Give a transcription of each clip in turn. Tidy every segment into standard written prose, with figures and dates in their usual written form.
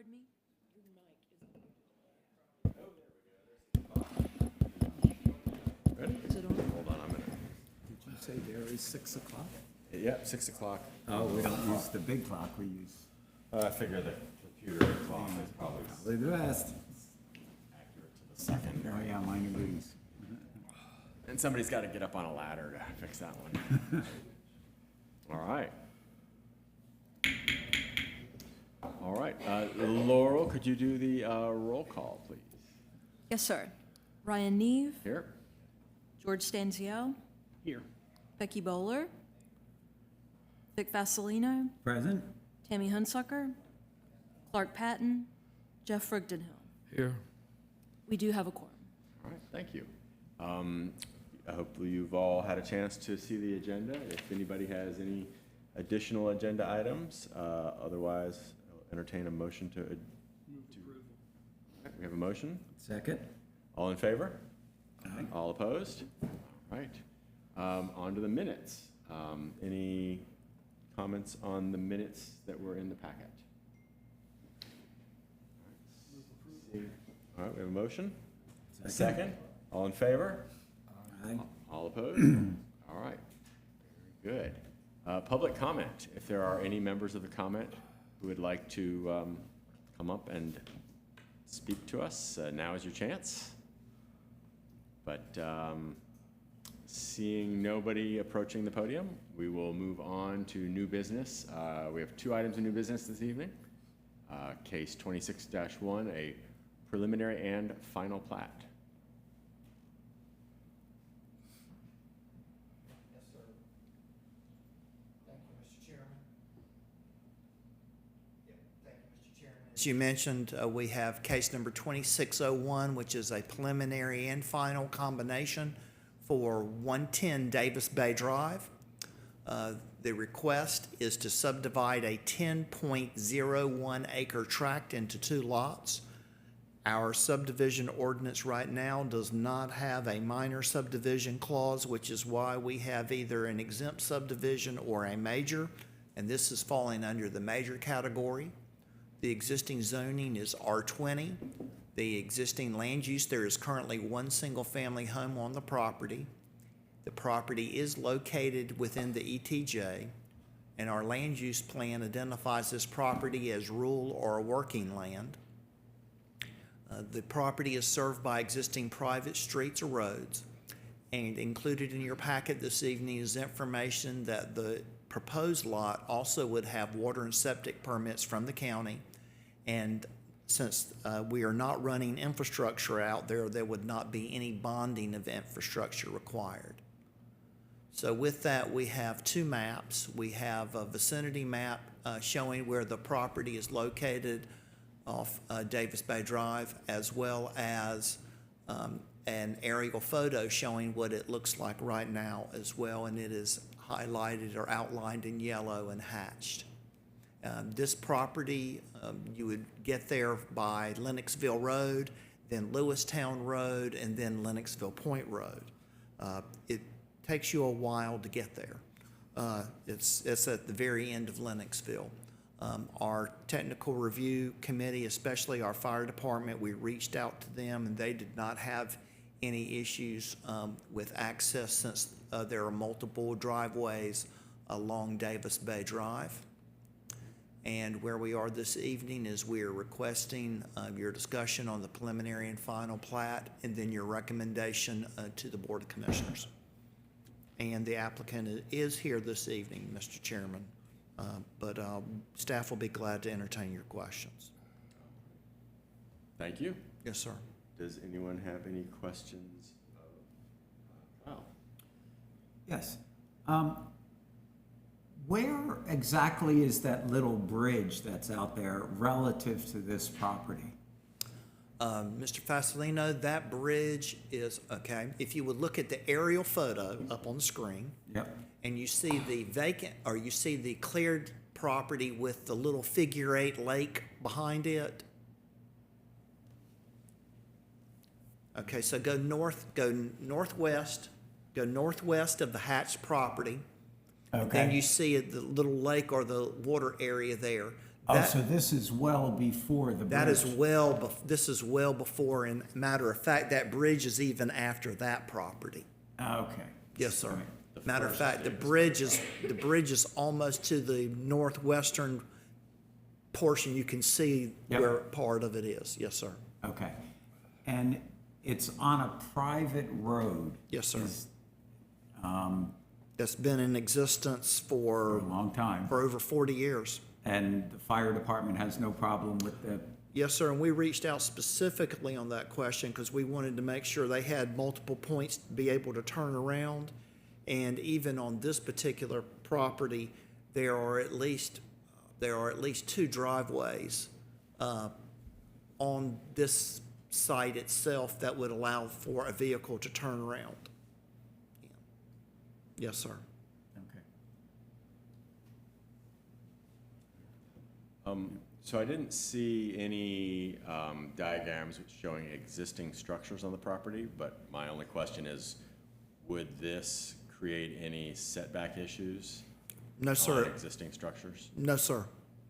Pardon me? Ready? Is it on? Hold on a minute. Did you say there is 6 o'clock? Yep, 6 o'clock. Oh, we don't use the big clock, we use I figure the computer clock is probably the best. accurate to the second. Oh, yeah, mine agrees. And somebody's got to get up on a ladder to fix that one. All right. All right. Laurel, could you do the roll call, please? Yes, sir. Ryan Neve, Here. George Stanziel, Here. Becky Bowler, Vic Vasilino, Present? Tammy Hunsucker, Clark Patton, Jeff Frigdenhill. Here. We do have a quorum. All right, thank you. Hopefully you've all had a chance to see the agenda. If anybody has any additional agenda items, otherwise I'll entertain a motion to. Move approval. All right, we have a motion. Second? All in favor? Aye. All opposed? All right. On to the minutes. Any comments on the minutes that were in the packet? All right, we have a motion. A second. All in favor? Aye. All opposed? All right. Very good. Public comment. If there are any members of the comment who would like to come up and speak to us, now is your chance. But seeing nobody approaching the podium, we will move on to new business. We have 2 items of new business this evening. Case 26-1, a preliminary and final plat. Yes, sir. Thank you, Mr. Chairman. Yep, thank you, Mr. Chairman. As you mentioned, we have case number 2601, which is a preliminary and final combination for 110 Davis Bay Drive. The request is to subdivide a 10.01 acre tract into 2 lots. Our subdivision ordinance right now does not have a minor subdivision clause, which is why we have either an exempt subdivision or a major, and this is falling under the major category. The existing zoning is R20. The existing land use, there is currently 1 single-family home on the property. The property is located within the ETJ, and our land use plan identifies this property as rural or working land. The property is served by existing private streets or roads, and included in your packet this evening is information that the proposed lot also would have water and septic permits from the county, and since we are not running infrastructure out there, there would not be any bonding of infrastructure required. So with that, we have 2 maps. We have a vicinity map showing where the property is located off Davis Bay Drive, as well as an aerial photo showing what it looks like right now as well, and it is highlighted or outlined in yellow and hatched. This property, you would get there by Lennoxville Road, then Lewistown Road, and then Lennoxville Point Road. It takes you a while to get there. It's at the very end of Lennoxville. Our technical review committee, especially our fire department, we reached out to them and they did not have any issues with access since there are multiple driveways along Davis Bay Drive. And where we are this evening is we are requesting your discussion on the preliminary and final plat and then your recommendation to the Board of Commissioners. And the applicant is here this evening, Mr. Chairman. But staff will be glad to entertain your questions. Thank you. Yes, sir. Does anyone have any questions? Oh, Yes. Where exactly is that little bridge that's out there relative to this property? Mr. Fasolino, that bridge is, okay, if you would look at the aerial photo up on the screen, Yep. and you see the vacant, or you see the cleared property with the little figure-8 lake behind it. Okay, so go northwest of the hatched property. Okay. Then you see the little lake or the water area there. Oh, That- so this is well before the bridge? That is this is well before, and matter of fact, that bridge is even after that property. Okay. Yes, sir. Right. Matter of first fact, the bridge is almost to the northwestern portion. You can see Yep. where part of it is. Yes, sir. Okay. And it's on a private road? Yes, sir. Is- That's been in existence For a long time. for over 40 years. And the fire department has no problem with the, Yes, sir, and we reached out specifically on that question because we wanted to make sure they had multiple points to be able to turn around. And even on this particular property, there are at least two driveways on this site itself that would allow for a vehicle to turn around. Yes, sir. okay. So I didn't see any diagrams showing existing structures on the property, but my only question is, would this create any setback issues No, on sir. existing structures? No, sir.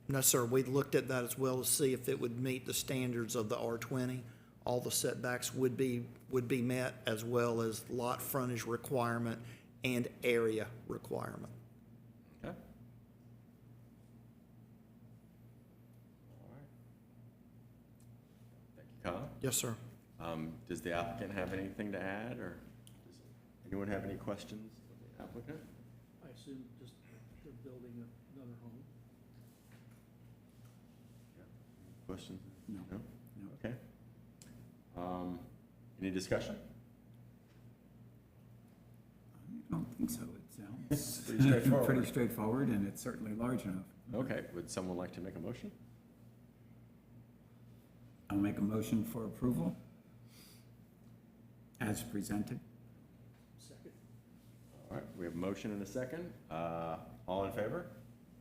No, sir. We looked at that as well to see if it would meet the standards of the R20. All the setbacks would be met, as well as lot frontage requirement and area requirement. Okay. All right. Thank you, Kyle. Yes, sir. Does the applicant have anything to add, or does anyone have any questions of the applicant? I assume just they're building another home. Questions? No. No? No. Okay. Any discussion? I don't think so. It sounds Pretty straightforward. pretty straightforward, and it's certainly large enough. Okay, would someone like to make a motion? I'll make a motion for approval as presented. Second. All right, we have a motion and a second. All in favor?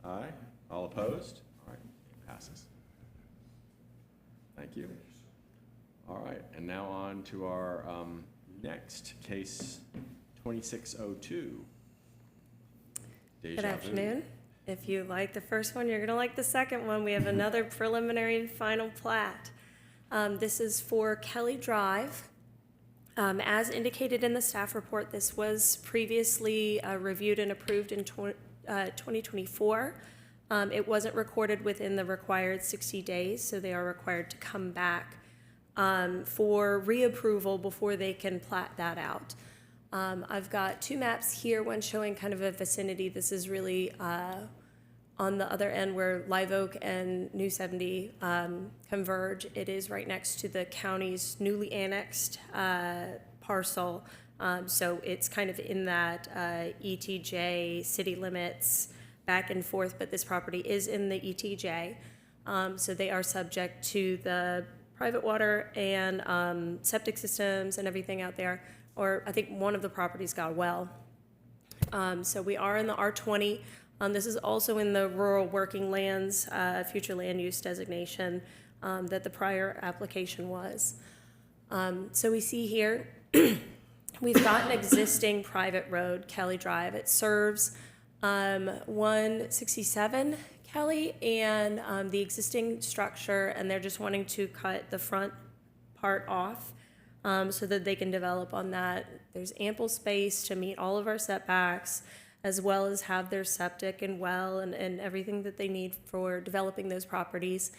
Aye. All opposed? All right, it passes. Thank you. All right, and now on to our next case, 2602. Deja Good vu. afternoon. If you like the first one, you're going to like the second one. We have another preliminary and final plat. This is for Kelly Drive. As indicated in the staff report, this was previously reviewed and approved in 2024. It wasn't recorded within the required 60 days, so they are required to come back for reapproval before they can plat that out. I've got two maps here, one showing kind of a vicinity. This is really on the other end where Live Oak and New 70 converge. It is right next to the county's newly annexed parcel. So it's kind of in that ETJ city limits back and forth, but this property is in the ETJ. So they are subject to the private water and septic systems and everything out there. Or I think one of the properties got a well. So we are in the R20. This is also in the rural working lands, future land use designation that the prior application was. So we see here, we've got an existing private road, Kelly Drive. It serves 167 Kelly and the existing structure, and they're just wanting to cut the front part off so that they can develop on that. There's ample space to meet all of our setbacks, as well as have their septic and well and everything that they need for developing those properties.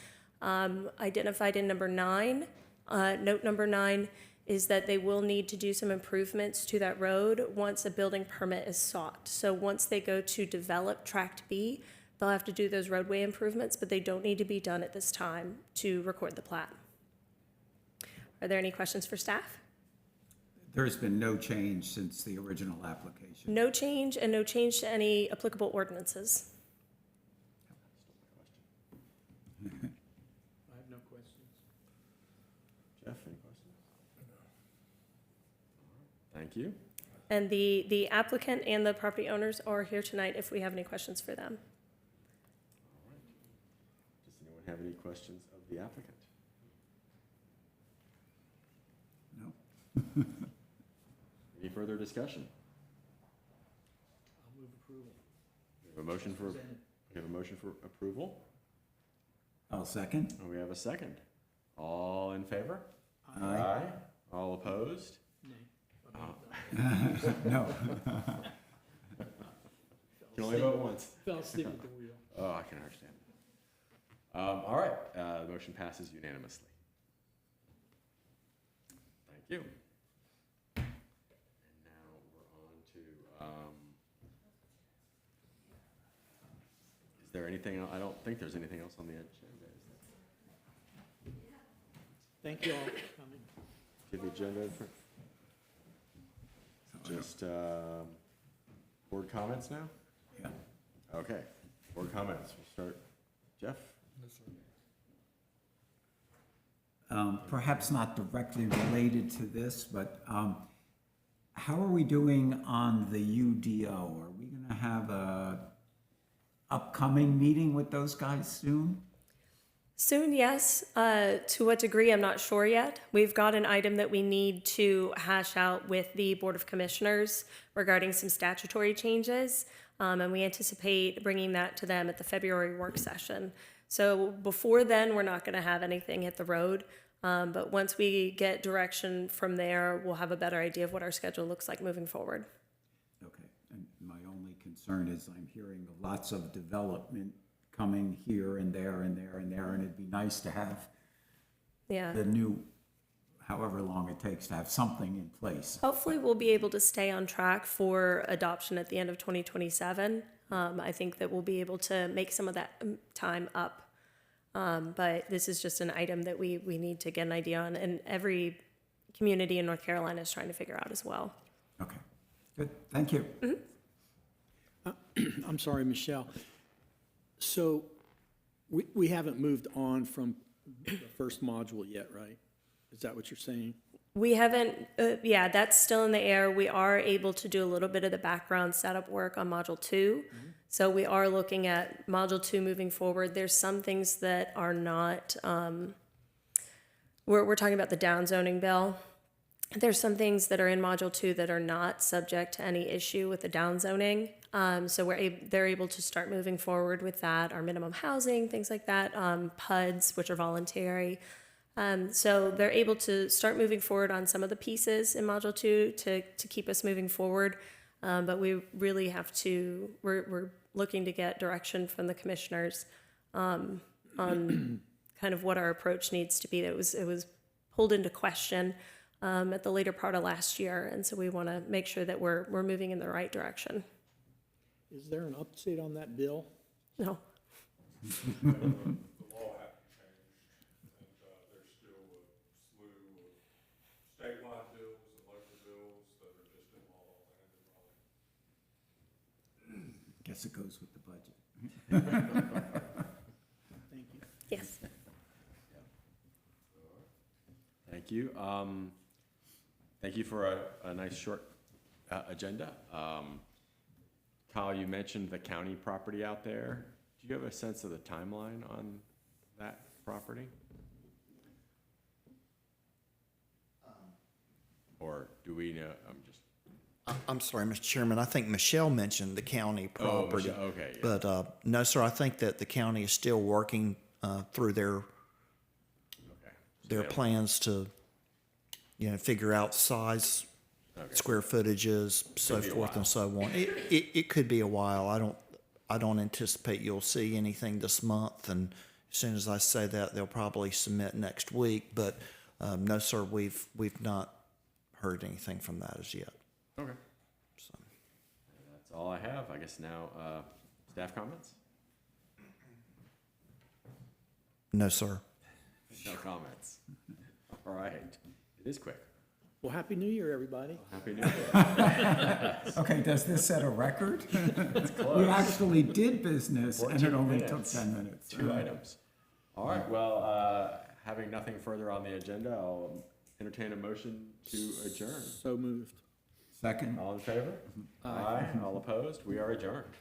Identified in number 9, note number 9, is that they will need to do some improvements to that road once a building permit is sought. So once they go to develop Tract B, they'll have to do those roadway improvements, but they don't need to be done at this time to record the plat. Are there any questions for staff? There's been no change since the original application. No change, and no change to any applicable ordinances. I have no questions. Jeff, any questions? Thank you. And the applicant and the property owners are here tonight if we have any questions for them. Does anyone have any questions of the applicant? No? Any further discussion? I'll move approval. We have a motion for, Presented. we have a motion for approval. I'll second. We have a second. All in favor? Aye. All opposed? No. You can only vote once. Fell asleep at the wheel. Oh, I can understand. All right, the motion passes unanimously. Thank you. And now we're on to, is there anything, I don't think there's anything else on the agenda, is there? Thank you all for coming. Give the agenda for, just, board comments now? Yeah. Okay, board comments, we'll start, Jeff? Perhaps not directly related to this, but how are we doing on the UDO? Are we going to have a upcoming meeting with those guys soon? Soon, yes. To what degree, I'm not sure yet. We've got an item that we need to hash out with the Board of Commissioners regarding some statutory changes, and we anticipate bringing that to them at the February work session. So before then, we're not going to have anything hit the road, but once we get direction from there, we'll have a better idea of what our schedule looks like moving forward. Okay, and my only concern is I'm hearing lots of development coming here and there and there and there, and it'd be nice to have Yeah. the new, however long it takes to have something in place. Hopefully, we'll be able to stay on track for adoption at the end of 2027. I think that we'll be able to make some of that time up. But this is just an item that we need to get an idea on, and every community in North Carolina is trying to figure out as well. Okay, good, thank you. I'm sorry, Michelle. So we haven't moved on from the first module yet, right? Is that what you're saying? We haven't, yeah, that's still in the air. We are able to do a little bit of the background setup work on Module 2. So we are looking at Module 2 moving forward. There's some things that are not, we're talking about the downzoning bill. There's some things that are in Module 2 that are not subject to any issue with the downzoning. So they're able to start moving forward with that, our minimum housing, things like that, PUDs, which are voluntary. So they're able to start moving forward on some of the pieces in Module 2 to keep us moving forward. But we really have to, we're looking to get direction from the commissioners on kind of what our approach needs to be. It was pulled into question at the later part of last year, and so we want to make sure that we're moving in the right direction. Is there an update on that bill? No. The law hasn't changed, and there's still a slew of statewide bills and local bills that are just in law and Guess it goes with the budget. Thank you. Yes. Thank you. Thank you for a nice short agenda. Kyle, you mentioned the county property out there. Do you have a sense of the timeline on that property? Or do we know, I'm sorry, Mr. Chairman, I think Michelle mentioned the county property. Michelle, okay, yeah. But, no, sir, I think that the county is still working, through okay. their plans to, figure out size, Okay. square footages, so be a forth while. and so on. It could be a while. I don't anticipate you'll see anything this month, and as soon as I say that, they'll probably submit next week. But, no, sir, we've not heard anything from that as yet. Okay. So. That's all I have. I guess now, staff comments? No, sir. No comments. All right. It is quick. Well, Happy New Year, everybody. Happy New Year. Okay, does this set a record? It's We close. actually did business and it 14 only took minutes. 10 minutes. 2 items. All right, well, having nothing further on the agenda, I'll entertain a motion to adjourn. So moved. Second? All in favor? Aye. All opposed? We are adjourned.